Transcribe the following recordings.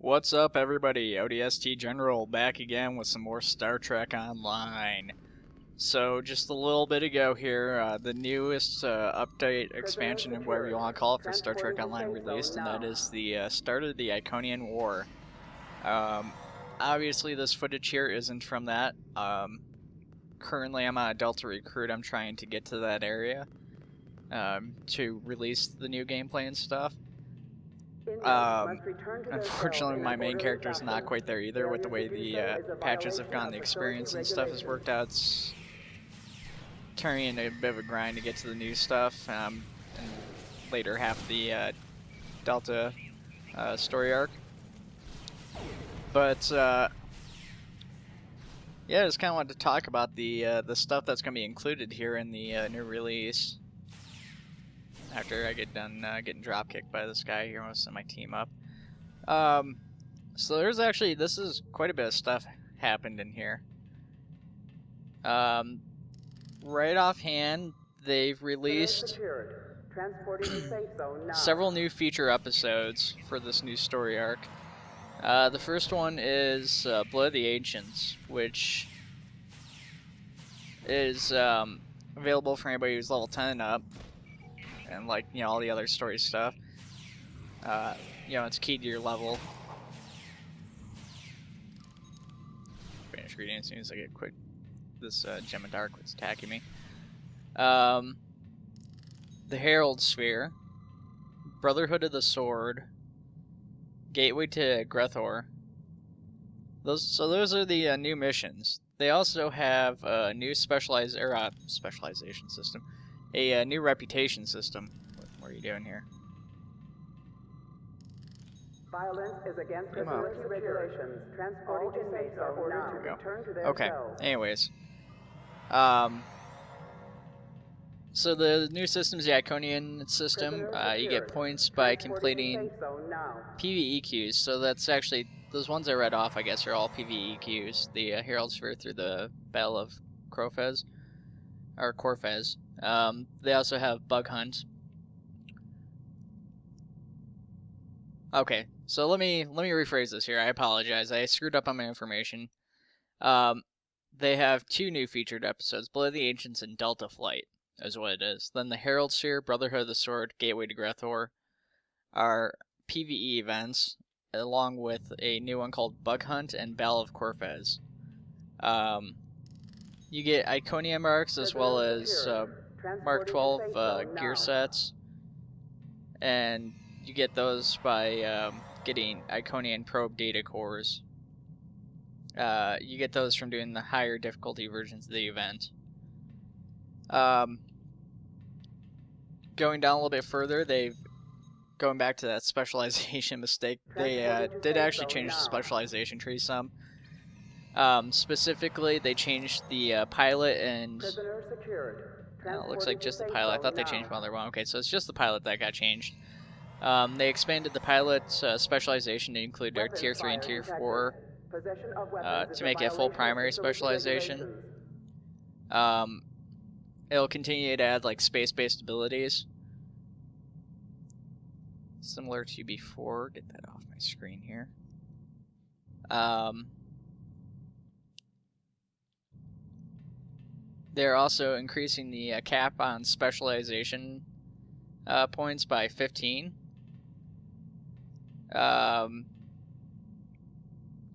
What's up, everybody? ODST General back again with some more Star Trek Online. So, just a little bit ago here, the newest update, expansion, and whatever you want to call it for Star Trek Online released, and that is the start of the Iconian War. Obviously, this footage here isn't from that. Currently, I'm on a Delta Recruit. I'm trying to get to that area to release the new gameplay and stuff. Unfortunately, my main character is not quite there either with the way the patches have gone, the experience and stuff has worked out. It's turning into a bit of a grind to get to the new stuff, and later half of the Delta story arc. But yeah, I just kind of wanted to talk about the stuff that's going to be included here in the new release. After I get done getting dropkicked by this guy here, I'm going to send my team up. So there's actually, this is quite a bit of stuff happened in here. Right offhand, they've released several new feature episodes for this new story arc. The first one is Blood of the Ancients, which is available for anybody who's level 10 and up. And like, you know, all the other story stuff. You know, it's key to your level. Finish reading as soon as I get quit. This Gem of Dark was attacking me. The Herald Sphere, Brotherhood of the Sword, Gateway to Grethor. Those are the new missions. They also have a new specialization system. A new reputation system. What are you doing here? Violence is against facility regulations. Transporting inmates are ordered to return to their cells. Anyways. So the new system is the Iconian system. You get points by completing PvE queues. So that's actually, those ones I read off, I guess, are all PvE queues. The Herald Sphere through the Battle of Corfez. Or Corfez. They also have Bug Hunt. Okay, so let me rephrase this here. I apologize. I screwed up on my information. They have two new featured episodes, Blood of the Ancients and Delta Flight, is what it is. Then the Herald Sphere, Brotherhood of the Sword, Gateway to Grethor are PvE events, along with a new one called Bug Hunt and Battle of Corfez. You get Iconian marks as well as Mark 12 gear sets, and you get those by getting Iconian probe data cores. You get those from doing the higher difficulty versions of the event. Going down a little bit further, going back to that specialization mistake, they did actually change the specialization tree some. Specifically, they changed the pilot and... it looks like just the pilot. I thought they changed one other one. Okay, so it's just the pilot that got changed. They expanded the pilot specialization to include their Tier 3 and Tier 4 to make it a full primary specialization. It'll continue to add like space-based abilities. Similar to before. Get that off my screen here. They're also increasing the cap on specialization points by 15.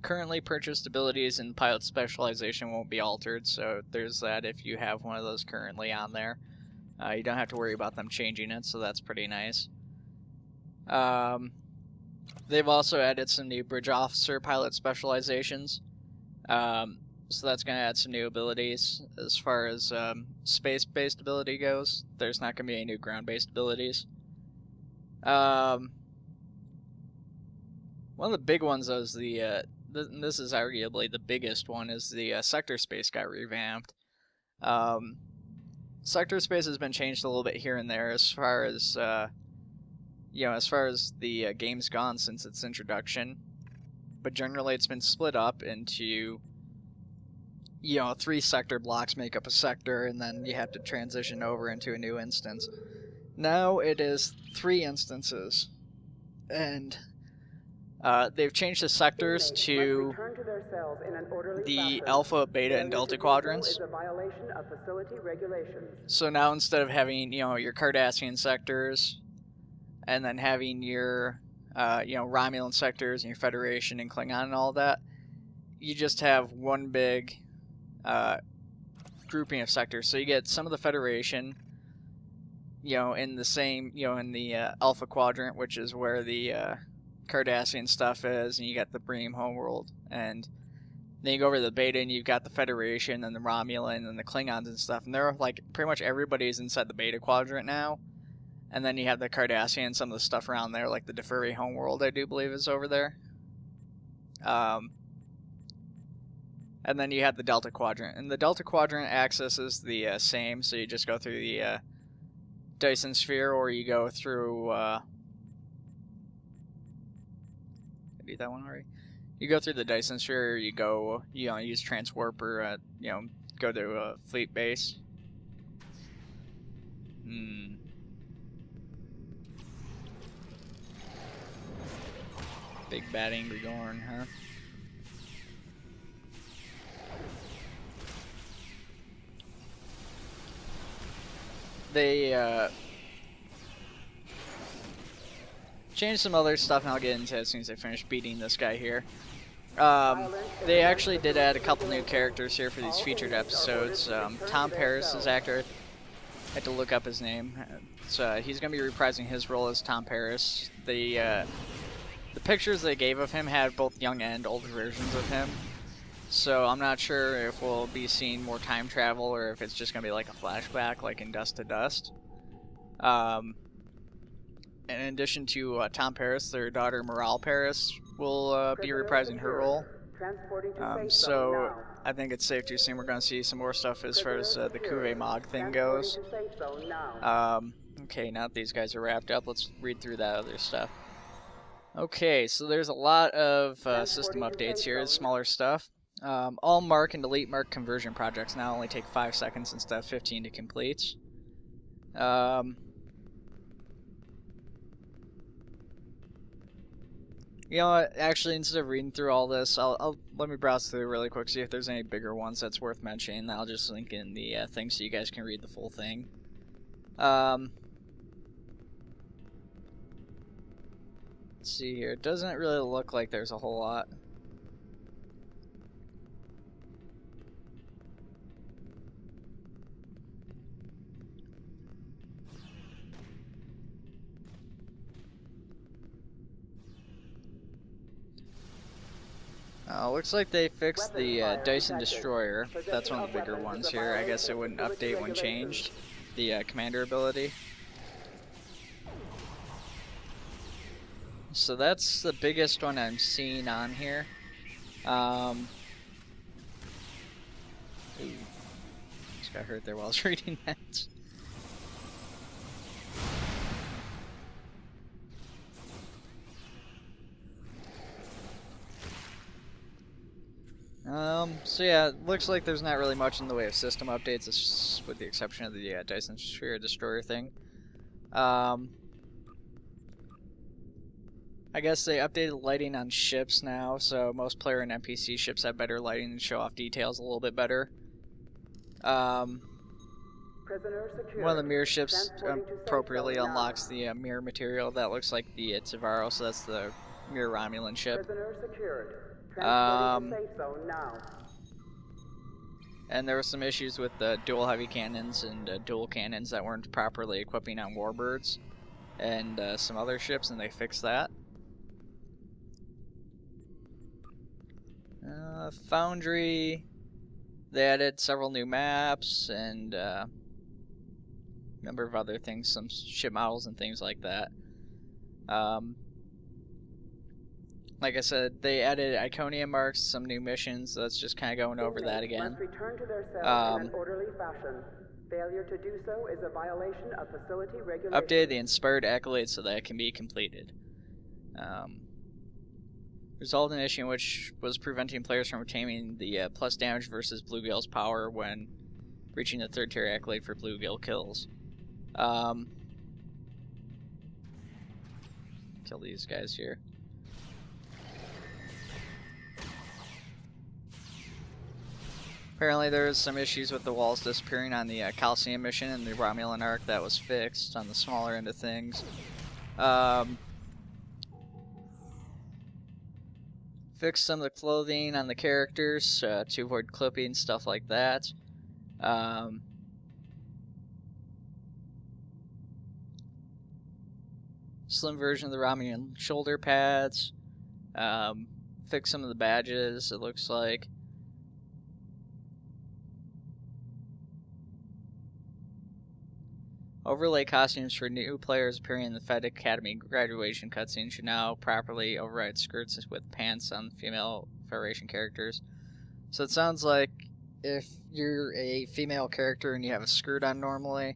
Currently purchased abilities in pilot specialization won't be altered, so there's that if you have one of those currently on there. You don't have to worry about them changing it, so that's pretty nice. They've also added some new bridge officer pilot specializations. So that's going to add some new abilities. As far as space-based ability goes, there's not going to be any new ground-based abilities. One of the big ones is this is arguably the biggest one, is the sector space got revamped. Sector space has been changed a little bit here and there as far as as far as the game's gone since its introduction. But generally, it's been split up into 3 sector blocks make up a sector, and then you have to transition over into a new instance. Now it is 3 instances, and They've changed the sectors to the Alpha, Beta, and Delta quadrants. So now instead of having, you know, your Cardassian sectors, and then having your, you know, Romulan sectors and your Federation and Klingon and all that, you just have one big grouping of sectors. So you get some of the Federation, you know, in the same, you know, in the Alpha quadrant, which is where the Cardassian stuff is, and you got the Bream homeworld, and then you go over to the Beta and you've got the Federation and the Romulan and the Klingons and stuff, and they're like pretty much everybody's inside the Beta quadrant now. And then you have the Cardassian, some of the stuff around there, like the Defuri homeworld, I do believe is over there. And then you have the Delta quadrant, and the Delta quadrant axis is the same, so you just go through the Dyson sphere, or you go through I did that one already. You go through the Dyson sphere, or you go, you know, use transwarp, or you know, go to a fleet base. Big bad angry Gorn, huh? They changed some other stuff, and I'll get into it as soon as I finish beating this guy here. They actually did add a couple new characters here for these featured episodes. Tom Paris is actor. I had to look up his name. So he's going to be reprising his role as Tom Paris. The pictures they gave of him had both young and old versions of him. So I'm not sure if we'll be seeing more time travel, or if it's just going to be like a flashback, like in Dust to Dust. In addition to Tom Paris, their daughter Morale Paris will be reprising her role. So I think it's safe to assume we're going to see some more stuff as far as the Cuvée Mog thing goes. Okay, now that these guys are wrapped up, let's read through that other stuff. Okay, so there's a lot of system updates here, smaller stuff. All mark and delete mark conversion projects now only take 5 seconds instead of 15 to complete. You know what, actually, instead of reading through all this, let me browse through really quick, see if there's any bigger ones that's worth mentioning. I'll just link in the thing so you guys can read the full thing. Let's see here. It doesn't really look like there's a whole lot. Looks like they fixed the Dyson Destroyer. That's one of the bigger ones here. I guess it wouldn't update when changed. The commander ability. So that's the biggest one I'm seeing on here. Ooh. Just got hurt there while I was reading that. So yeah, it looks like there's not really much in the way of system updates, with the exception of the Dyson Sphere Destroyer thing. I guess they updated lighting on ships now, so most player and NPC ships have better lighting and show off details a little bit better. One of the mirror ships appropriately unlocks the mirror material. That looks like the Tivaro, so that's the mirror Romulan ship. And there were some issues with the dual heavy cannons and dual cannons that weren't properly equipping on warbirds and some other ships, and they fixed that. Foundry, they added several new maps and a number of other things, some ship models and things like that. Like I said, they added Iconian marks, some new missions, so that's just kind of going over that again. Failure to do so is a violation of facility regulations. Updated the Inspired Accolade so that it can be completed. Resolved an issue which was preventing players from obtaining the plus damage versus Bluegill's power when reaching the 3rd tier accolade for Bluegill kills. Kill these guys here. Apparently there's some issues with the walls disappearing on the Coliseum mission and the Romulan arc that was fixed on the smaller end of things. Fixed some of the clothing on the characters to avoid clipping, stuff like that. Slim version of the Romulan shoulder pads. Fix some of the badges, it looks like. Overlay costumes for new players appearing in the Fed Academy graduation cutscene should now properly override skirts with pants on female Federation characters. So it sounds like if you're a female character and you have a skirt on normally,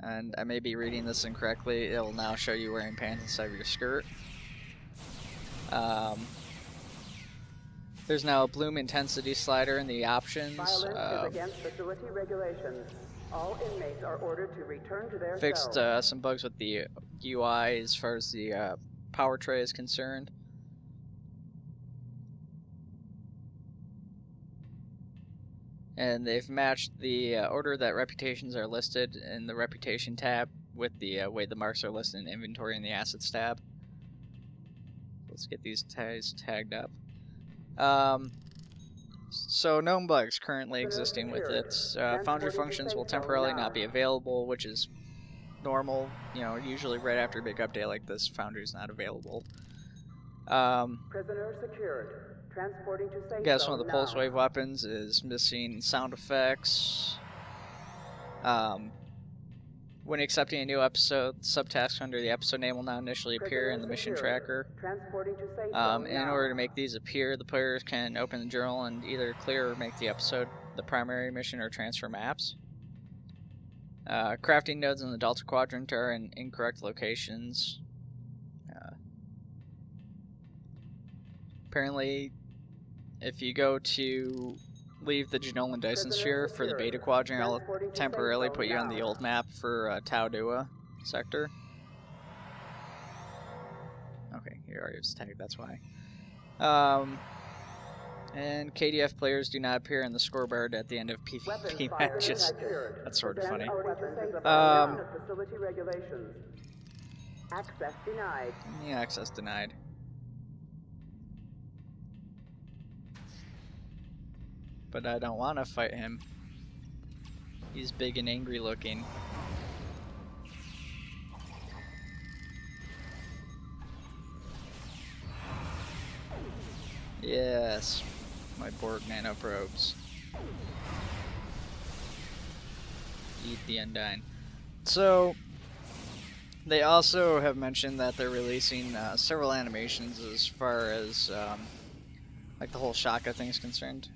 and I may be reading this incorrectly, it will now show you wearing pants inside of your skirt. There's now a bloom intensity slider in the options. Violence is against facility regulations. All inmates are ordered to return to their fixed cells. some bugs with the UI as far as the power tray is concerned. And they've matched the order that reputations are listed in the reputation tab with the way the marks are listed in inventory in the assets tab. Let's get these tags tagged up. So known bugs currently existing with it. Foundry functions will temporarily not be available, which is normal. You know, usually right after a big update like this, Foundry's not available. Prisoner secured. Transporting to safe Guess zone one of the now. pulse wave weapons is missing sound effects. When accepting a new episode, subtasks under the episode name will now initially appear in the mission tracker. Transporting to safe zone In now. order to make these appear, the players can open the journal and either clear or make the episode the primary mission or transfer maps. Crafting nodes in the Delta Quadrant are in incorrect locations. Apparently, if you go to leave the Genolan Dyson Sphere for the Beta Quadrant, I'll temporarily put you on the old map for Tau Dua sector. Okay, here are yours tagged, that's why. And KDF players do not appear in the scoreboard at the end of PvP matches. That's sort of funny. Facility regulations. Access denied. Yeah, access denied. But I don't want to fight him. He's big and angry looking. Yes, my Borg nanoprobes. Eat the Undyne. So, they also have mentioned that they're releasing several animations as far as like the whole Shaka thing is concerned.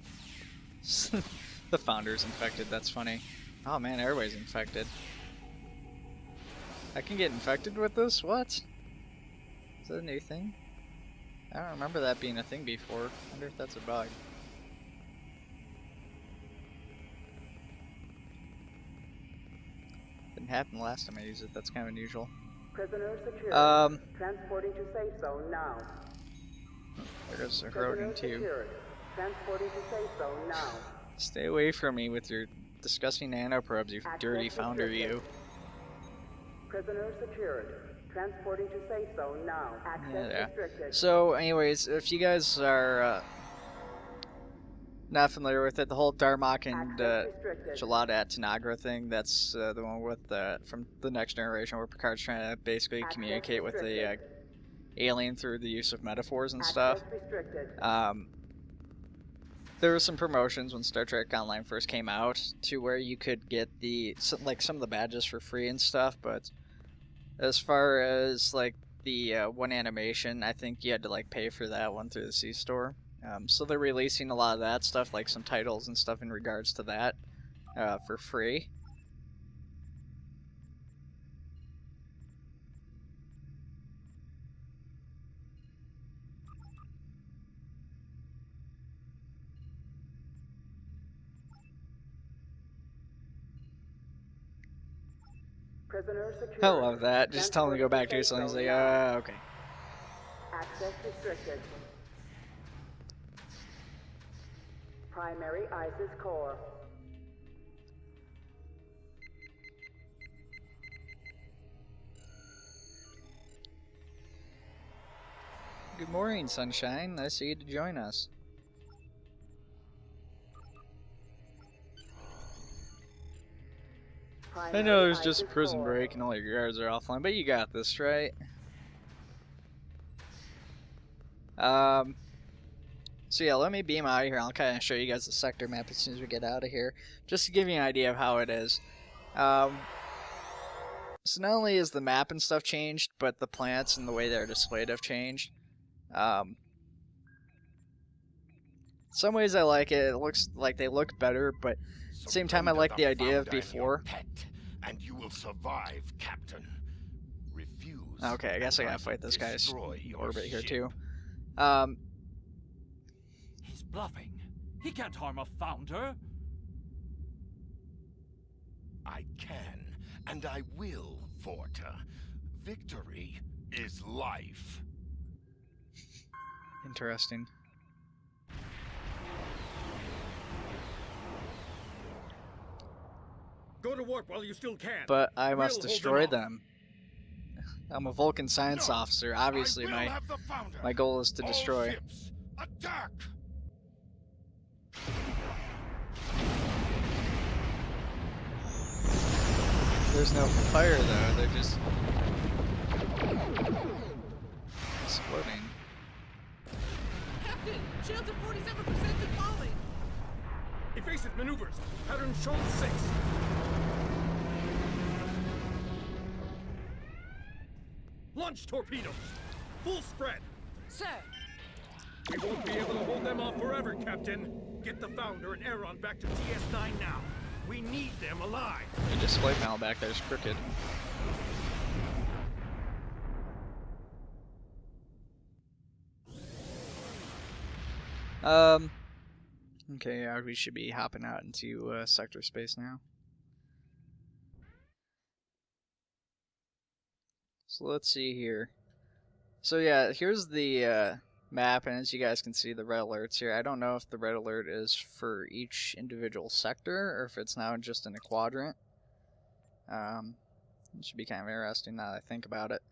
The Founder's infected, that's funny. Oh man, everybody's infected. I can get infected with this? What? Is that a new thing? I don't remember that being a thing before. I wonder if that's a bug. Didn't happen the last time I used it, that's kind of unusual. Prisoner secured. Transporting to safe zone now. There's a Rodent too. Secured. Transporting to safe zone now. Stay away from me with your disgusting nanoprobes, you dirty Founder you. Prisoner secured. Transporting to safe zone now. Access restricted. So, anyways, if you guys are not familiar with it, the whole Darmok and Gelada at Tanagra thing, that's the one with from the Next Generation where Picard's trying to basically communicate with the alien through the use of metaphors and stuff. There were some promotions when Star Trek Online first came out to where you could get some of the badges for free and stuff, but as far as like the one animation, I think you had to like pay for that one through the C-Store. So they're releasing a lot of that stuff, like some titles and stuff in regards to that, for free. I love that. Just tell him to go back to something. He's like, okay. Access restricted. Primary ISIS core. Good morning, sunshine. Nice of you to join us. I know there's just a prison break and all your guards are offline, but you got this, right? So yeah, let me beam out of here. I'll kind of show you guys the sector map as soon as we get out of here, just to give you an idea of how it is. So not only is the map and stuff changed, but the plants and the way they're displayed have changed. Some ways I like it. It looks like they look better, but at the same time I like the idea of before. And you will survive, Captain. Refuse. Okay, I guess I gotta fight this guy's orbit here too. He's bluffing. He can't harm a founder. I can, and I will, Vorta. Victory is life. Interesting. Go to warp while you still can. But I must We'll destroy them. I'm a Vulcan science officer. Obviously, my goal is to destroy. All ships, attack! There's no fire though. They're just exploding. Captain, shields at 47% and falling. Evasive maneuvers. Pattern shown 6. Launch torpedoes. Full spread. Sir. We won't be able to hold them off forever, Captain. Get the founder and Aeron back to TS9 now. We need them alive. The display panel back there is crooked. Okay, yeah, we should be hopping out into sector space now. So let's see here. So yeah, here's the map, and as you guys can see, the red alerts here. I don't know if the red alert is for each individual sector, or if it's now just in a quadrant. It should be kind of interesting now that I think about it.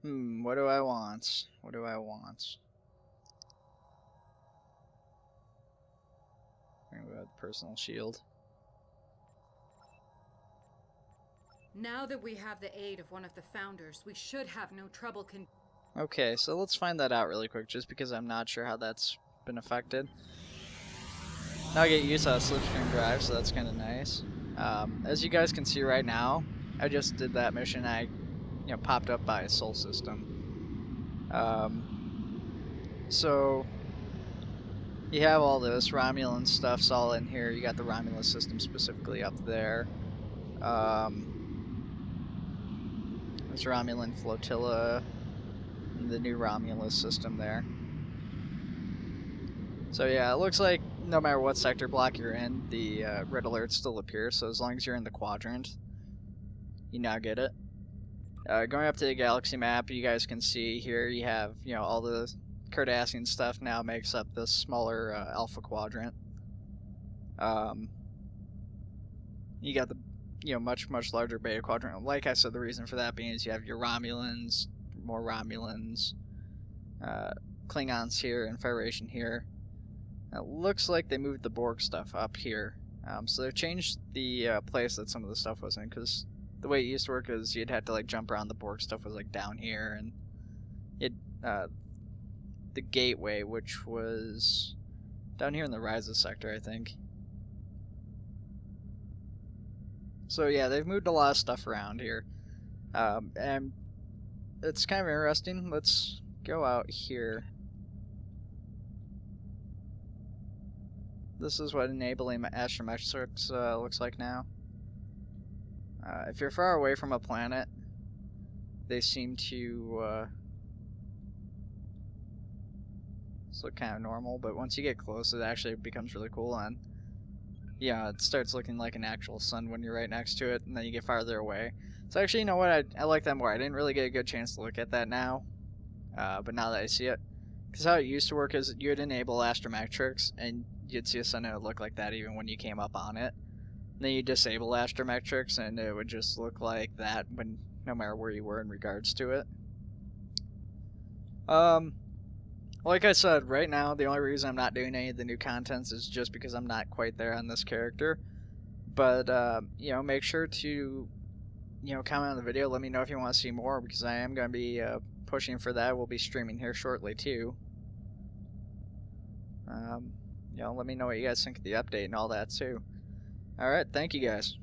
What do I want? What do I want? We have personal shield. Now that we have the aid of one of the founders, we should have no trouble Okay, so let's find that out really quick, just because I'm not sure how that's been affected. Now I get used to that slipstream drive, so that's kind of nice. As you guys can see right now, I just did that mission. I, popped up by a Sol system. So you have all this Romulan stuff's all in here. You got the Romulus system specifically up there. There's Romulan flotilla, and the new Romulus system there. So yeah, it looks like no matter what sector block you're in, the red alerts still appear. So as long as you're in the quadrant, you now get it. Going up to the galaxy map, you guys can see here you have all the Cardassian stuff now makes up this smaller alpha quadrant. You got the much larger beta quadrant. Like I said, the reason for that being is you have your Romulans, more Romulans, Klingons here, and Federation here. It looks like they moved the Borg stuff up here. So they've changed the place that some of the stuff was in, because the way it used to work is you'd have to like jump around. The Borg stuff was like down here, and it the gateway, which was down here in the Ryza sector, I think. So yeah, they've moved a lot of stuff around here, and it's kind of interesting. Let's go out here. This is what enabling astrometrics looks like now. If you're far away from a planet, they seem to look kind of normal, but once you get close, it actually becomes really cool, and yeah, it starts looking like an actual sun when you're right next to it, and then you get farther away. So actually, you know what, I like that more. I didn't really get a good chance to look at that now, but now that I see it, Because how it used to work is you'd enable astrometrics, and you'd see a sun that would look like that even when you came up on it. Then you disable astrometrics, and it would just look like that when no matter where you were in regards to it. Like I said, right now the only reason I'm not doing any of the new contents is just because I'm not quite there on this character. But you know, make sure to comment on the video. Let me know if you want to see more, because I am going to be pushing for that. We'll be streaming here shortly too. Let me know what you guys think of the update and all that too. Alright, thank you guys.